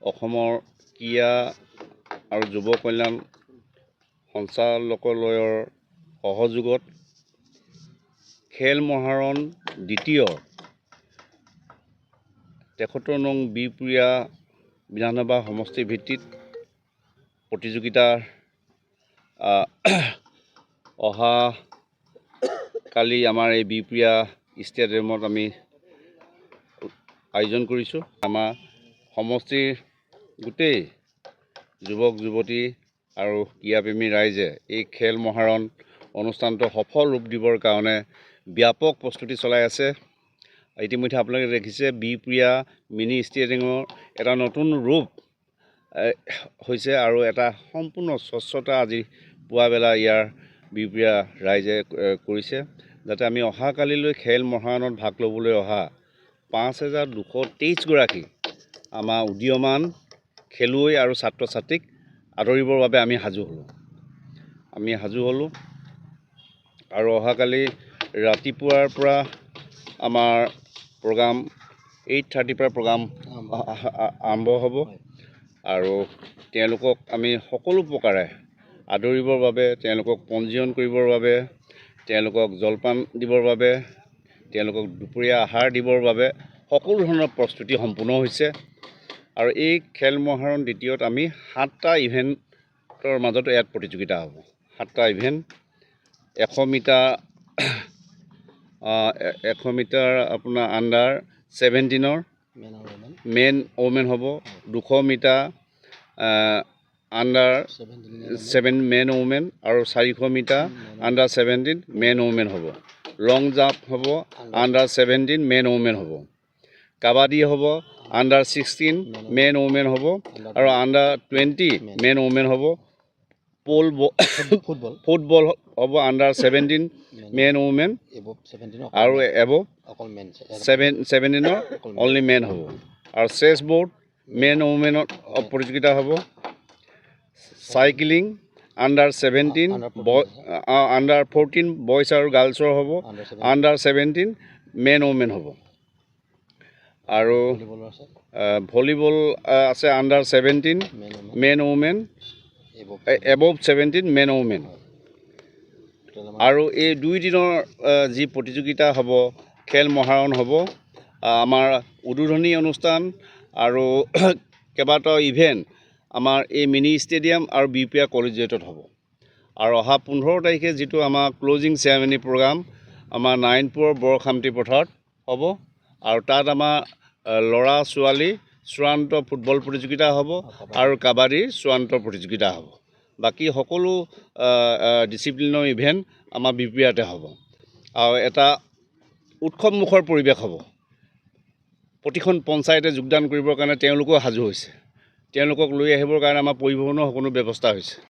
অসমৰ ক্ৰীড়া আৰু যুৱ কল্যাণ সঞ্চালকালয়ৰ সহযোগত খেল মহাৰণ দ্বিতীয় ৭৩ নং বিহপুৰীয়া বিধানসভা সমষ্টি ভিত্তিত প্ৰতিযোগিতা অহা কালি আমাৰ এই বিহপুৰীয়া ষ্টেডিয়ামত আমি আয়োজন কৰিছোঁ। আমাৰ সমষ্টিৰ গোটেই যুৱক যুৱতী আৰু ক্ৰীড়াপ্ৰেমী ৰাইজে এই খেল মহাৰণ অনুষ্ঠানটো সফল ৰূপ দিবৰ কাৰণে ব্যাপক প্ৰস্তুতি চলাই আছে। ইতিমধ্যে আপোনালোকে দেখিছে বিহপুৰীয়া মিনি ষ্টেডিয়ামৰ এটা নতুন ৰূপ হৈছে আৰু এটা সম্পূৰ্ণ স্বচ্ছতা আজি পুৱাবেলা ইয়াৰ বিহপুৰীয়া ৰাইজে কৰিছে, যাতে আমি অহাকালিলৈ খেল মহাৰণত ভাগ ল'বলৈ অহা ৫,২২৩ গৰাকী আমাৰ উদীয়মান খেলুৱৈ আৰু ছাত্ৰ ছাত্ৰীক আদৰিবৰ বাবে আমি সাজু হ'লোঁ। আৰু অহাকালি ৰাতিপুৱাৰ পৰা আমাৰ প্ৰগ্ৰাম 8:30 পৰা প্ৰগ্ৰাম আৰম্ভ হ'ব আৰু তেওঁলোকক আমি সকলো প্ৰকাৰে আদৰিবৰ বাবে, তেওঁলোকক পঞ্জীয়ন কৰিবৰ বাবে, তেওঁলোকক জলপান দিবৰ বাবে, তেওঁলোকক দুপৰীয়া আহাৰ দিবৰ বাবে সকলো ধৰণৰ প্ৰস্তুতি সম্পূৰ্ণ হৈছে। আৰু এই খেল মহাৰণ দ্বিতীয়ত আমি 7টা ইভেণ্টৰ মাজত ইয়াত প্ৰতিযোগিতা হ'ব। 7টা ইভেণ্ট 100 মিটাৰ আপোনাৰ আণ্ডাৰ 17ৰ মেন ওমেন হ'ব, 200 মিটাৰ আণ্ডাৰ 7 মেন ওমেন আৰু 400 মিটাৰ আণ্ডাৰ 17 মেন ওমেন হ'ব। লং জাম্প হ'ব আণ্ডাৰ 17 মেন ওমেন হ'ব। কাবাডী হ'ব আণ্ডাৰ 16 মেন ওমেন হ'ব আৰু আণ্ডাৰ 20 মেন ওমেন হ'ব। ফুটবল হ'ব আণ্ডাৰ 17 মেন ওমেন আৰু এবভ 17ৰ অনলি মেন হ'ব। আৰু চেছ বৰ্ড মেন ওমেনত প্ৰতিযোগিতা হ'ব। চাইক্লিং আণ্ডাৰ 17 আণ্ডাৰ 14 বয়জ আৰু গাৰ্লছৰ হ'ব। আণ্ডাৰ 17 মেন ওমেন হ'ব। আৰু ভলীবল আছে under 17 man women, above 17 man women. আৰু এই 2 দিনৰ যি প্ৰতিযোগিতা হ'ব, খেল মহাৰণ হ'ব, আমাৰ উদ্বোধনী অনুষ্ঠান আৰু কেইবাটাও ইভেণ্ট আমাৰ এই মিনি ষ্টেডিয়াম আৰু বিহপুৰীয়া কলেজিয়েটত হ'ব। আৰু অহা 15 তাৰিখে যিটো আমাৰ ক্ল'জিং চেৰেমনি প্ৰগ্ৰাম আমাৰ নাৰায়ণপুৰৰ বৰখামতি পথাৰত হ'ব। আৰু তাত আমাৰ ল'ৰা ছোৱালী চূড়ান্ত ফুটবল প্ৰতিযোগিতা হ'ব আৰু কাবাডীৰ চূড়ান্ত প্ৰতিযোগিতা হ'ব। বাকী সকলো ডিচিপ্লিনৰ ইভেণ্ট আমাৰ বিহপুৰীয়াতে হ'ব আৰু এটা উৎসৱমুখৰ পৰিৱেশ হ'ব। প্ৰতিখন পঞ্চায়তে যোগদান কৰিবৰ কাৰণে তেওঁলোকেও সাজু হৈছে। তেওঁলোকক লৈ আহিবৰ কাৰণে আমাৰ পৰিবহণৰ সকলো ব্যৱস্থা হৈছে।